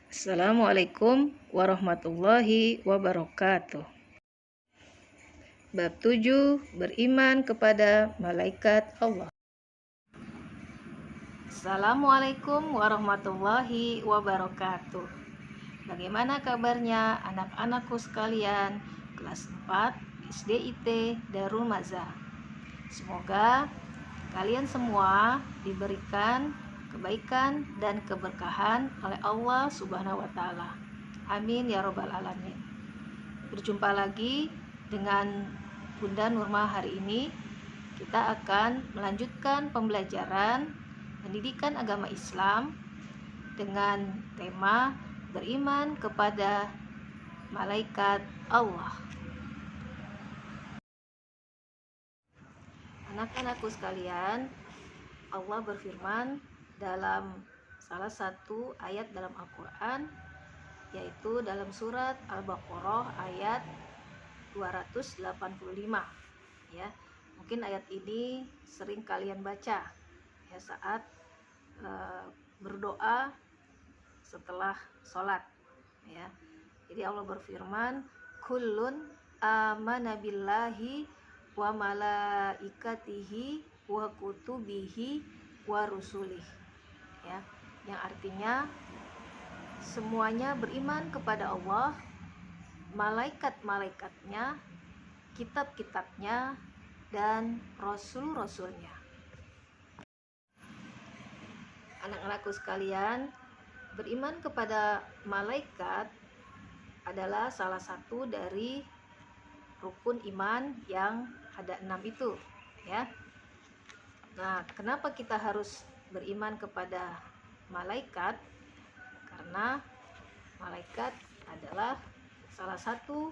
Assalamualaikum warahmatullahi wabarakatuh. Bab 7, beriman kepada malaikat Allah. Assalamualaikum warahmatullahi wabarakatuh. Bagaimana kabarnya anak-anakku sekalian kelas 4 SDIT Darul Mazah? Semoga kalian semua diberikan kebaikan dan keberkahan oleh Allah Subhanahu wa taala. Amin ya robbal alamin. Berjumpa lagi dengan Bunda Nurma hari ini. Kita akan melanjutkan pembelajaran pendidikan agama Islam dengan tema beriman kepada malaikat Allah. Anak-anakku sekalian, Allah berfirman dalam salah satu ayat dalam Al-Quran, yaitu dalam surat Al-Baqarah ayat 285 ya. Mungkin ayat ini sering kalian baca ya saat berdoa setelah sholat ya. Jadi Allah berfirman, kullun amana billahi wa malaikatihi wa kutubihi wa rusulih ya, yang artinya semuanya beriman kepada Allah, malaikat-malaikatnya, kitab-kitabnya, dan rasul-rasulnya. Anak-anakku sekalian, beriman kepada malaikat adalah salah satu dari rukun iman yang ada 6 itu ya. Nah, kenapa kita harus beriman kepada malaikat? Karena malaikat adalah salah satu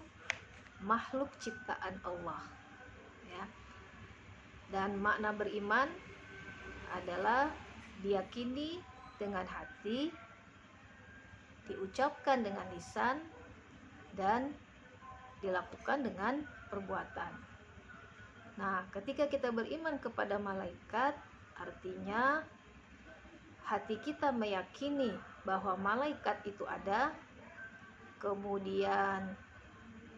makhluk ciptaan Allah ya. Dan makna beriman adalah diyakini dengan hati, diucapkan dengan lisan, dan dilakukan dengan perbuatan. Nah, ketika kita beriman kepada malaikat, artinya hati kita meyakini bahwa malaikat itu ada, kemudian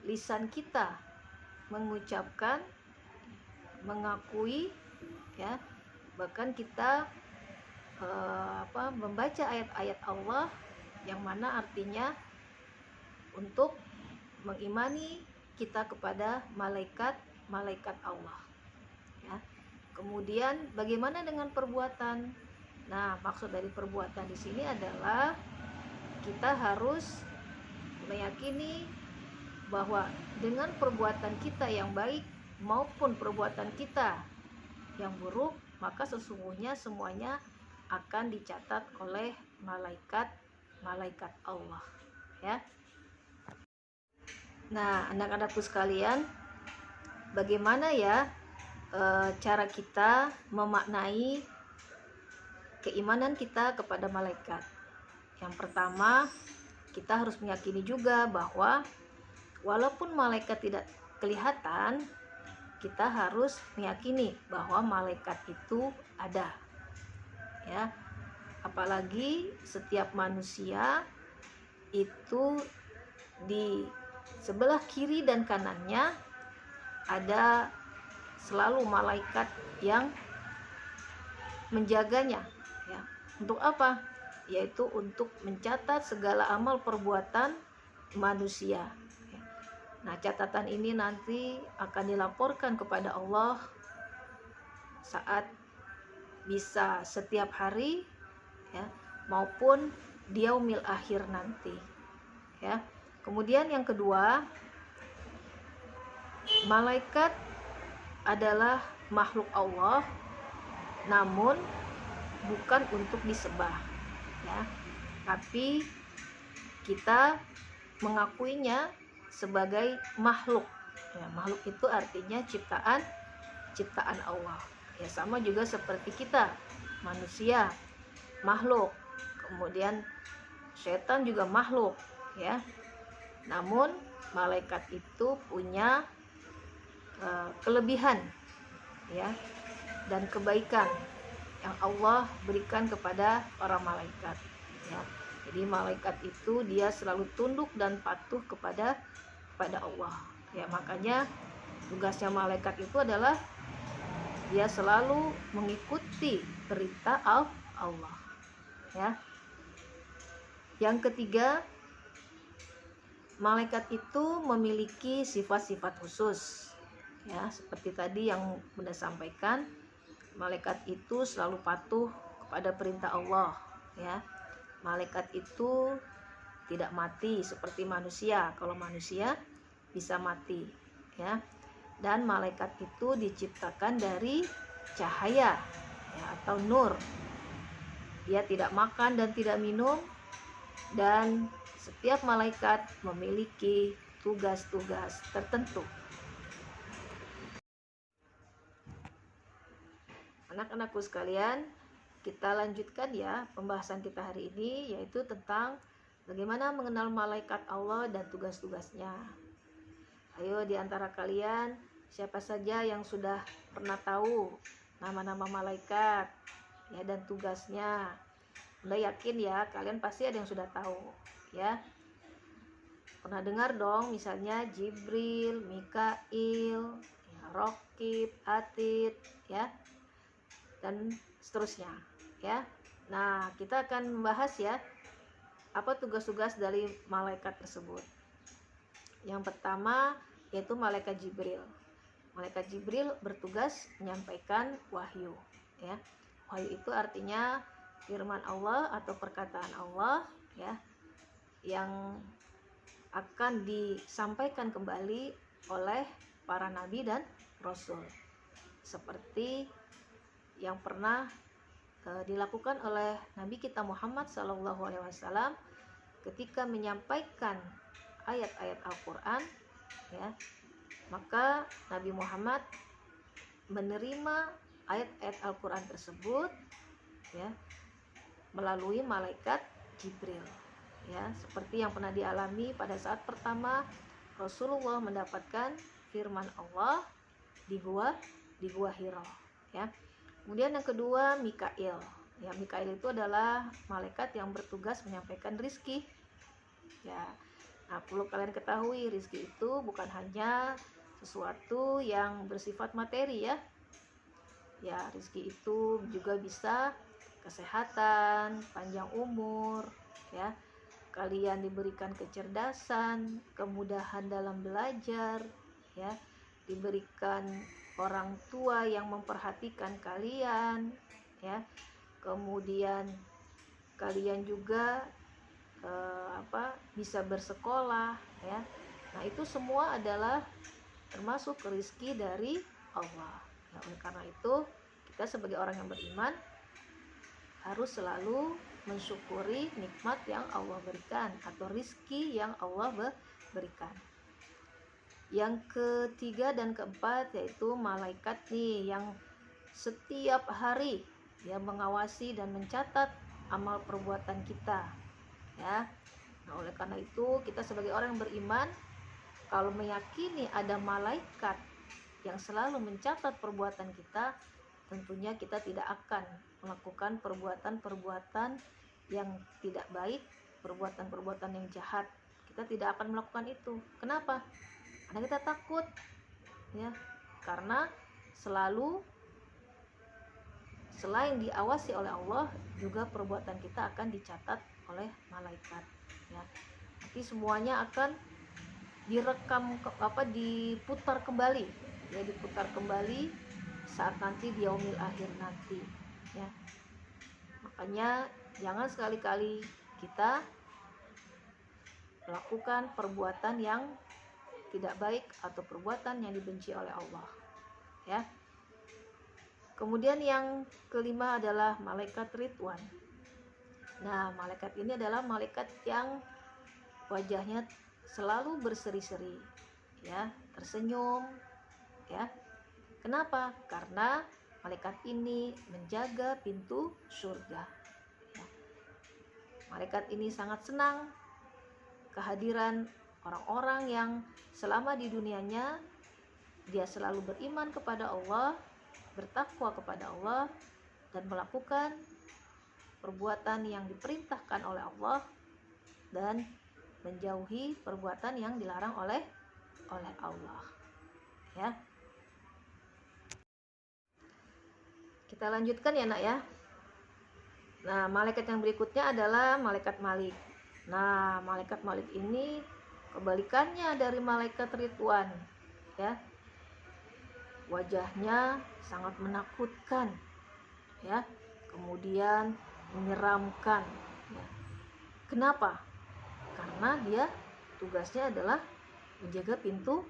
lisan kita mengucapkan, mengakui ya, bahkan kita membaca ayat-ayat Allah yang mana artinya untuk mengimani kita kepada malaikat Allah ya. Kemudian bagaimana dengan perbuatan? Nah, maksud dari perbuatan di sini adalah kita harus meyakini bahwa dengan perbuatan kita yang baik maupun perbuatan kita yang buruk, maka sesungguhnya semuanya akan dicatat oleh malaikat Allah ya. Nah, anak-anakku sekalian, bagaimana ya cara kita memaknai keimanan kita kepada malaikat? Yang pertama, kita harus meyakini juga bahwa walaupun malaikat tidak kelihatan, kita harus meyakini bahwa malaikat itu ada ya. Apalagi setiap manusia itu di sebelah kiri dan kanannya ada selalu malaikat yang menjaganya ya. Untuk apa? Yaitu untuk mencatat segala amal perbuatan manusia. Nah, catatan ini nanti akan dilaporkan kepada Allah saat bisa setiap hari ya, maupun di yaumil akhir nanti ya. Kemudian yang kedua, malaikat adalah makhluk Allah, namun bukan untuk disembah ya, tapi kita mengakuinya sebagai makhluk ya. Makhluk itu artinya ciptaan Allah ya, sama juga seperti kita manusia makhluk, kemudian setan juga makhluk ya. Namun malaikat itu punya kelebihan ya dan kebaikan yang Allah berikan kepada para malaikat ya. Jadi malaikat itu dia selalu tunduk dan patuh kepada Allah. Ya, makanya tugasnya malaikat itu adalah dia selalu mengikuti perintah Allah. Ya. Yang ketiga, malaikat itu memiliki sifat-sifat khusus. Ya, seperti tadi yang Bunda sampaikan, malaikat itu selalu patuh kepada perintah Allah. Ya, malaikat itu tidak mati seperti manusia. Kalau manusia bisa mati, ya. Dan malaikat itu diciptakan dari cahaya, ya, atau nur. Dia tidak makan dan tidak minum, dan setiap malaikat memiliki tugas-tugas tertentu. Anak-anakku sekalian, kita lanjutkan ya pembahasan kita hari ini, yaitu tentang bagaimana mengenal malaikat Allah dan tugas-tugasnya. Ayo, di antara kalian siapa saja yang sudah pernah tahu nama-nama malaikat ya dan tugasnya? Udah yakin ya, kalian pasti ada yang sudah tahu ya. Pernah dengar dong, misalnya Jibril, Mikail, ya, Rokib, Atid, ya, dan seterusnya ya. Nah, kita akan membahas ya apa tugas-tugas dari malaikat tersebut. Yang pertama yaitu malaikat Jibril. Malaikat Jibril bertugas menyampaikan wahyu, ya. Wahyu itu artinya firman Allah atau perkataan Allah, ya, yang akan disampaikan kembali oleh para nabi dan rasul, seperti yang pernah dilakukan oleh Nabi kita Muhammad SAW ketika menyampaikan ayat-ayat Al-Quran, ya. Maka Nabi Muhammad menerima ayat-ayat Al-Quran tersebut, ya, melalui malaikat Jibril, ya, seperti yang pernah dialami pada saat pertama Rasulullah mendapatkan firman Allah di gua Hira, ya. Kemudian yang kedua Mikail, ya. Mikail itu adalah malaikat yang bertugas menyampaikan rizki, ya. Nah, perlu kalian ketahui, rizki itu bukan hanya sesuatu yang bersifat materi, ya. Ya, rizki itu juga bisa kesehatan, panjang umur, ya. Kalian diberikan kecerdasan, kemudahan dalam belajar, ya. Diberikan orang tua yang memperhatikan kalian, ya. Kemudian kalian juga bisa bersekolah, ya. Nah, itu semua adalah termasuk rezeki dari Allah. Ya, oleh karena itu kita sebagai orang yang beriman harus selalu mensyukuri nikmat yang Allah berikan atau rezeki yang Allah berikan. Yang ketiga dan keempat yaitu malaikat nih yang setiap hari ya mengawasi dan mencatat amal perbuatan kita, ya. Nah, oleh karena itu kita sebagai orang yang beriman, kalau meyakini ada malaikat yang selalu mencatat perbuatan kita, tentunya kita tidak akan melakukan perbuatan-perbuatan yang tidak baik, perbuatan-perbuatan yang jahat. Kita tidak akan melakukan itu. Kenapa? Karena kita takut, ya. Karena selain diawasi oleh Allah, juga perbuatan kita akan dicatat oleh malaikat, ya. Nanti semuanya akan diputar kembali, ya, diputar kembali saat nanti di yaumil akhir nanti, ya. Makanya jangan sekali-kali kita melakukan perbuatan yang tidak baik atau perbuatan yang dibenci oleh Allah, ya. Kemudian yang kelima adalah malaikat Ridwan. Nah, malaikat ini adalah malaikat yang wajahnya selalu berseri-seri, ya, tersenyum, ya. Kenapa? Karena malaikat ini menjaga pintu surga, ya. Malaikat ini sangat senang kehadiran orang-orang yang selama di dunianya dia selalu beriman kepada Allah, bertakwa kepada Allah, dan melakukan perbuatan yang diperintahkan oleh Allah dan menjauhi perbuatan yang dilarang oleh Allah. Ya. Kita lanjutkan ya nak ya. Nah, malaikat yang berikutnya adalah malaikat Malik. Nah, malaikat Malik ini kebalikannya dari malaikat Ridwan, ya. Wajahnya sangat menakutkan, ya. Kemudian menyeramkan, ya. Kenapa? Karena dia tugasnya adalah menjaga pintu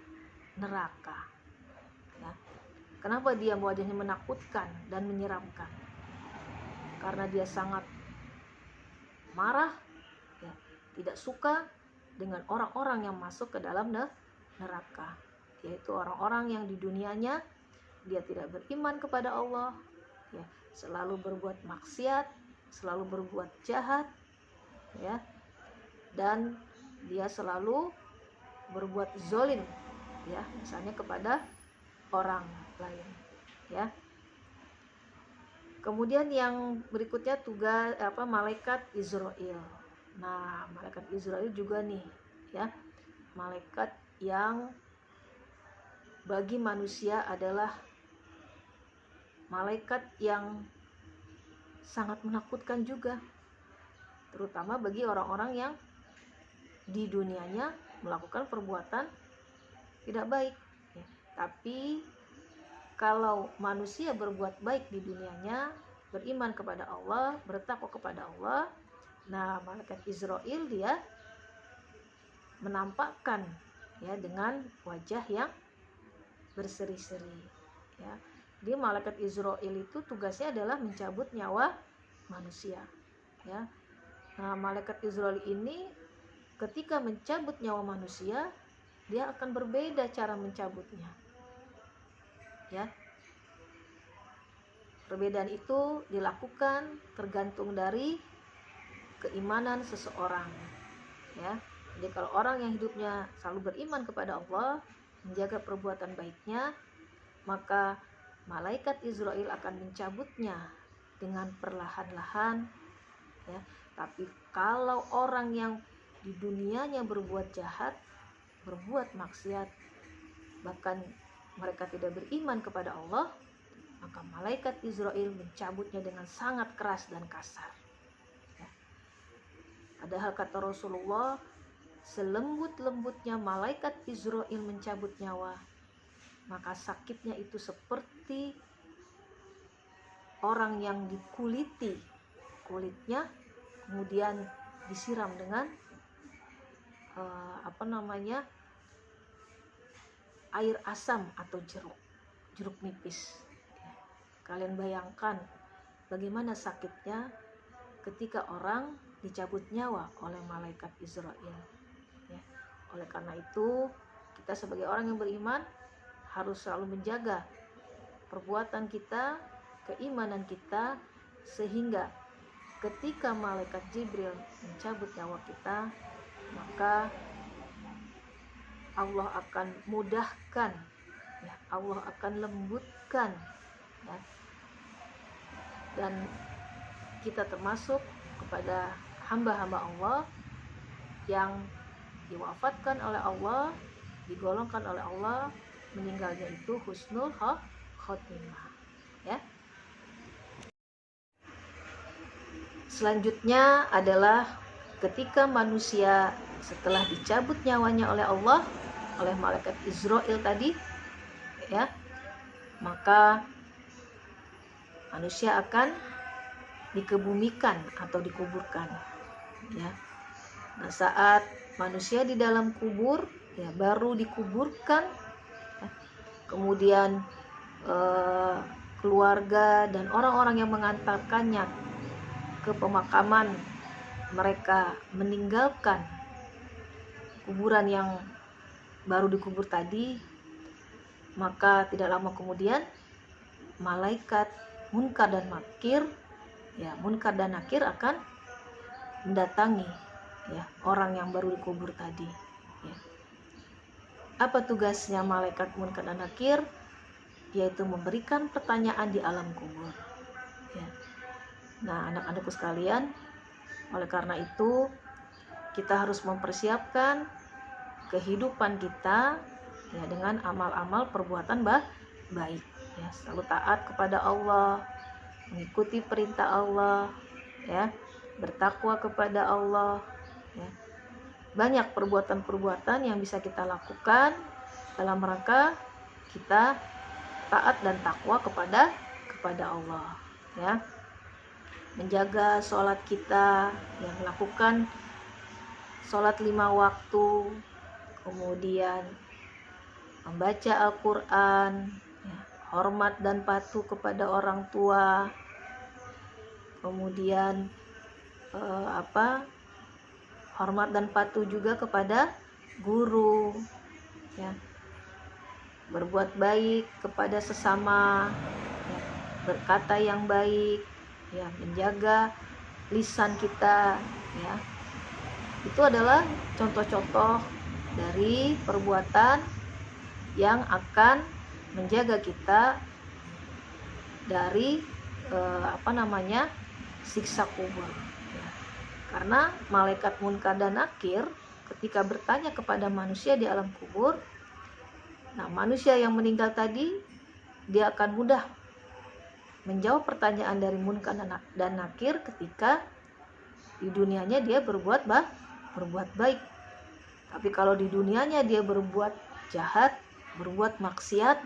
neraka, ya. Kenapa dia wajahnya menakutkan dan menyeramkan? Karena dia sangat marah, ya, tidak suka dengan orang-orang yang masuk ke dalam neraka, yaitu orang-orang yang di dunianya dia tidak beriman kepada Allah, ya, selalu berbuat maksiat, selalu berbuat jahat, ya, dan dia selalu berbuat zolim, ya, misalnya kepada orang lain, ya. Kemudian yang berikutnya tugas malaikat Israel. Nah, malaikat Israel juga nih, ya, malaikat yang bagi manusia adalah malaikat yang sangat menakutkan juga, terutama bagi orang-orang yang di dunianya melakukan perbuatan tidak baik, ya. Tapi kalau manusia berbuat baik di dunianya, beriman kepada Allah, bertakwa kepada Allah, nah malaikat Israel dia menampakkan, ya, dengan wajah yang berseri-seri, ya. Jadi malaikat Israel itu tugasnya adalah mencabut nyawa manusia, ya. Nah, malaikat Israel ini ketika mencabut nyawa manusia, dia akan berbeda cara mencabutnya, ya. Perbedaan itu dilakukan tergantung dari keimanan seseorang, ya. Jadi kalau orang yang hidupnya selalu beriman kepada Allah, menjaga perbuatan baiknya, maka malaikat Israel akan mencabutnya dengan perlahan-lahan, ya. Tapi kalau orang yang di dunianya berbuat jahat, berbuat maksiat, bahkan mereka tidak beriman kepada Allah, maka malaikat Israel mencabutnya dengan sangat keras dan kasar, ya. Padahal kata Rasulullah, selembut-lembutnya malaikat Israel mencabut nyawa, maka sakitnya itu seperti orang yang dikuliti kulitnya, kemudian disiram dengan air asam atau jeruk nipis. Kalian bayangkan bagaimana sakitnya ketika orang dicabut nyawa oleh malaikat Israel, ya. Oleh karena itu, kita sebagai orang yang beriman harus selalu menjaga perbuatan kita, keimanan kita, sehingga ketika malaikat Jibril mencabut nyawa kita, maka Allah akan mudahkan, ya, Allah akan lembutkan, ya. Dan kita termasuk kepada hamba-hamba Allah yang diwafatkan oleh Allah, digolongkan oleh Allah, meninggalnya itu husnul khotimah, ya. Selanjutnya adalah ketika manusia setelah dicabut nyawanya oleh Allah, oleh malaikat Israel tadi, ya, maka manusia akan dikebumikan atau dikuburkan, ya. Nah, saat manusia di dalam kubur, ya, baru dikuburkan, ya, kemudian keluarga dan orang-orang yang mengantarkannya ke pemakaman, mereka meninggalkan kuburan yang baru dikubur tadi, maka tidak lama kemudian malaikat Munkar dan Nakir, ya, Munkar dan Nakir akan mendatangi, ya, orang yang baru dikubur tadi, ya. Apa tugasnya malaikat Munkar dan Nakir? Yaitu memberikan pertanyaan di alam kubur, ya. Nah, anak-anakku sekalian, oleh karena itu kita harus mempersiapkan kehidupan kita ya dengan amal-amal perbuatan baik ya, selalu taat kepada Allah, mengikuti perintah Allah ya, bertakwa kepada Allah ya. Banyak perbuatan-perbuatan yang bisa kita lakukan dalam rangka kita taat dan takwa kepada Allah ya. Menjaga sholat kita, yang melakukan sholat 5 waktu, kemudian membaca Al-Quran ya, hormat dan patuh kepada orang tua, kemudian hormat dan patuh juga kepada guru ya, berbuat baik kepada sesama ya, berkata yang baik ya, menjaga lisan kita ya. Itu adalah contoh-contoh dari perbuatan yang akan menjaga kita dari siksa kubur ya. Karena malaikat munkar dan nakir ketika bertanya kepada manusia di alam kubur, nah manusia yang meninggal tadi dia akan mudah menjawab pertanyaan dari munkar dan nakir ketika di dunianya dia berbuat baik. Tapi kalau di dunianya dia berbuat jahat, berbuat maksiat,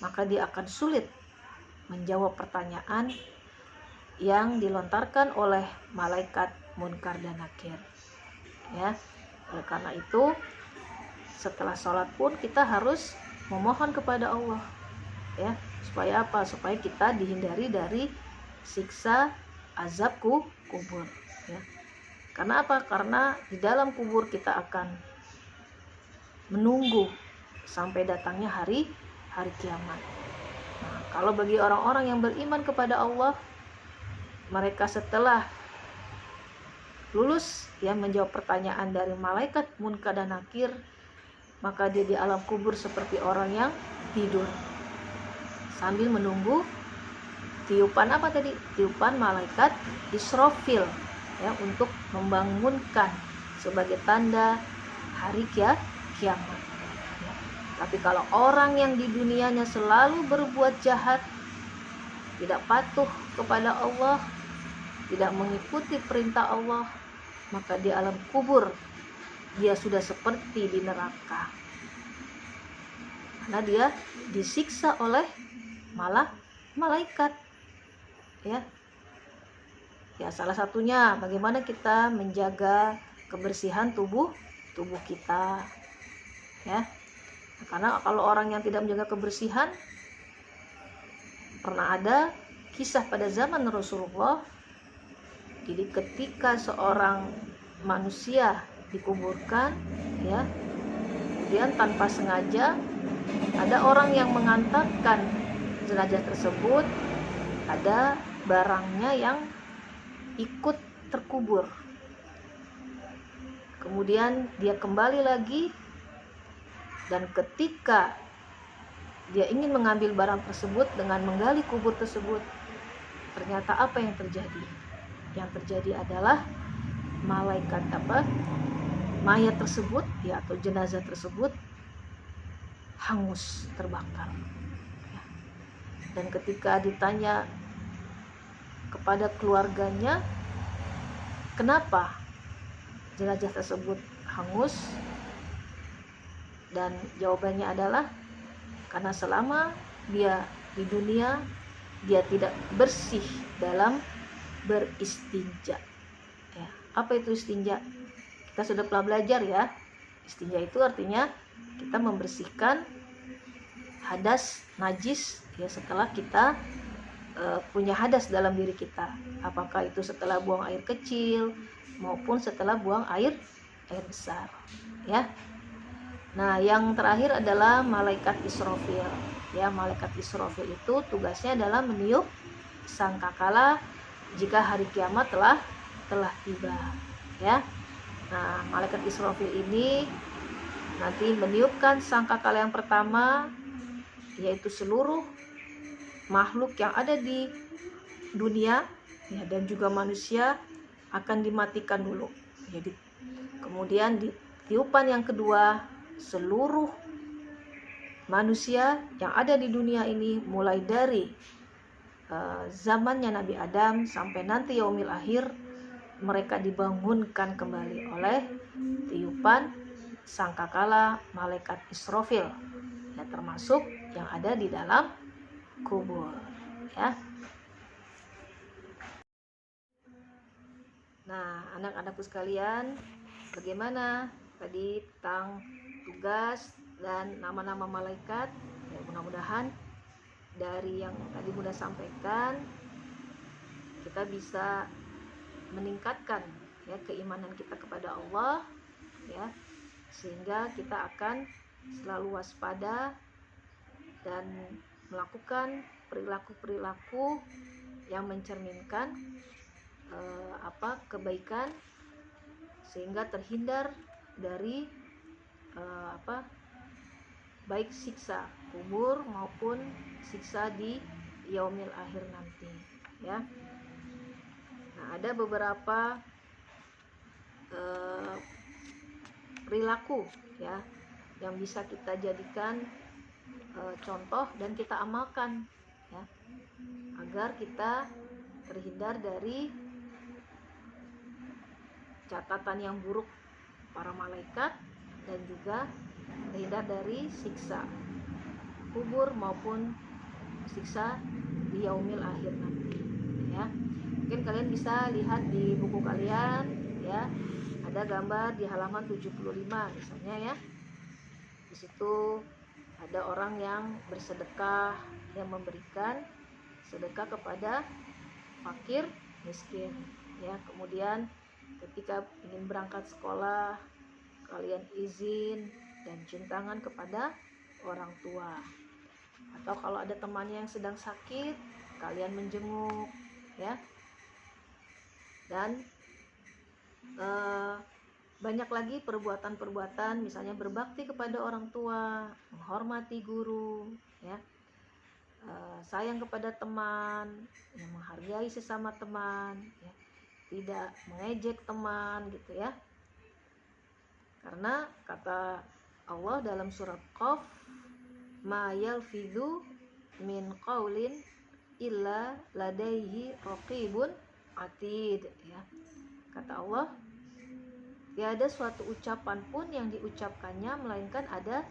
maka dia akan sulit menjawab pertanyaan yang dilontarkan oleh malaikat munkar dan nakir ya. Oleh karena itu setelah sholat pun kita harus memohon kepada Allah ya, supaya apa? Supaya kita dihindari dari siksa azab kubur ya. Karena apa? Karena di dalam kubur kita akan menunggu sampai datangnya hari kiamat. Nah, kalau bagi orang-orang yang beriman kepada Allah, mereka setelah lulus ya menjawab pertanyaan dari malaikat munkar dan nakir, maka dia di alam kubur seperti orang yang tidur sambil menunggu tiupan apa tadi? Tiupan malaikat Israfil ya, untuk membangunkan sebagai tanda hari kiamat ya. Tapi kalau orang yang di dunianya selalu berbuat jahat, tidak patuh kepada Allah, tidak mengikuti perintah Allah, maka di alam kubur dia sudah seperti di neraka, karena dia disiksa oleh malaikat ya. Ya, salah satunya bagaimana kita menjaga kebersihan tubuh kita ya. Karena kalau orang yang tidak menjaga kebersihan, pernah ada kisah pada zaman Rasulullah, jadi ketika seorang manusia dikuburkan ya, kemudian tanpa sengaja ada orang yang mengantarkan jenazah tersebut, ada barangnya yang ikut terkubur. Kemudian dia kembali lagi, dan ketika dia ingin mengambil barang tersebut dengan menggali kubur tersebut, ternyata apa yang terjadi? Yang terjadi adalah mayat tersebut ya, atau jenazah tersebut hangus, terbakar. Dan ketika ditanya kepada keluarganya, kenapa jenazah tersebut hangus? Dan jawabannya adalah karena selama dia di dunia, dia tidak bersih dalam beristinja ya. Apa itu istinja? Kita sudah pernah belajar ya. Istinja itu artinya kita membersihkan hadas najis ya, setelah kita punya hadas dalam diri kita, apakah itu setelah buang air kecil maupun setelah buang air besar ya. Nah, yang terakhir adalah malaikat Israfil ya. Malaikat Israfil itu tugasnya adalah meniup sangkakala jika hari kiamat telah tiba ya. Nah, malaikat Israfil ini nanti meniupkan sangkakala yang pertama, yaitu seluruh makhluk yang ada di dunia ya, dan juga manusia akan dimatikan dulu. Jadi Kemudian di tiupan yang kedua, seluruh manusia yang ada di dunia ini mulai dari zamannya Nabi Adam sampai nanti yaumil akhir, mereka dibangunkan kembali oleh tiupan sangkakala malaikat Israfil, ya, termasuk yang ada di dalam kubur, ya. Nah, anak-anakku sekalian, bagaimana tadi tentang tugas dan nama-nama malaikat? Ya, mudah-mudahan dari yang tadi Bunda sampaikan kita bisa meningkatkan ya keimanan kita kepada Allah, ya, sehingga kita akan selalu waspada dan melakukan perilaku-perilaku yang mencerminkan kebaikan, sehingga terhindar dari baik siksa kubur maupun siksa di yaumil akhir nanti, ya. Nah, ada beberapa perilaku ya yang bisa kita jadikan contoh dan kita amalkan, ya, agar kita terhindar dari catatan yang buruk para malaikat dan juga terhindar dari siksa kubur maupun siksa di yaumil akhir nanti, ya. Mungkin kalian bisa lihat di buku kalian, ya, ada gambar di halaman 75 misalnya, ya. Di situ ada orang yang bersedekah, yang memberikan sedekah kepada fakir miskin, ya. Kemudian ketika ingin berangkat sekolah, kalian izin dan cium tangan kepada orang tua. Atau kalau ada temannya yang sedang sakit, kalian menjenguk, ya. Dan banyak lagi perbuatan-perbuatan, misalnya berbakti kepada orang tua, menghormati guru, ya, sayang kepada teman, ya, menghargai sesama teman, ya, tidak mengejek teman, gitu ya. Karena kata Allah dalam surat Qaf, ma yalfidhu min qaulin illa ladaihi raqibun atid, ya. Kata Allah, tiada suatu ucapan pun yang diucapkannya melainkan ada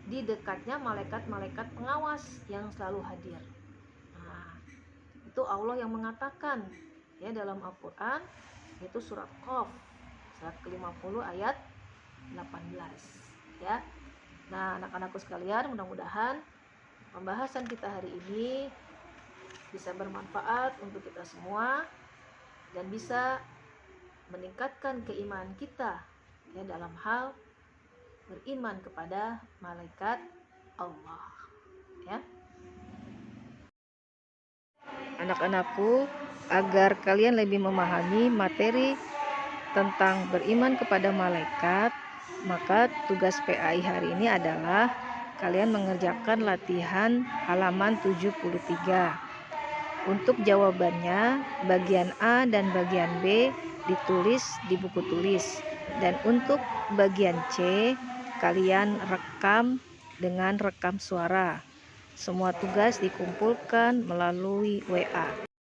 di dekatnya malaikat-malaikat pengawas yang selalu hadir. Nah, itu Allah yang mengatakan ya dalam Al-Qur'an, yaitu surat Qaf, surat ke-50 ayat 18, ya. Nah, anak-anakku sekalian, mudah-mudahan pembahasan kita hari ini bisa bermanfaat untuk kita semua dan bisa meningkatkan keimanan kita ya dalam hal beriman kepada malaikat Allah, ya. Anak-anakku, agar kalian lebih memahami materi tentang beriman kepada malaikat, maka tugas PAI hari ini adalah kalian mengerjakan latihan halaman 73. Untuk jawabannya, bagian A dan bagian B ditulis di buku tulis, dan untuk bagian C kalian rekam dengan rekam suara. Semua tugas dikumpulkan melalui WA.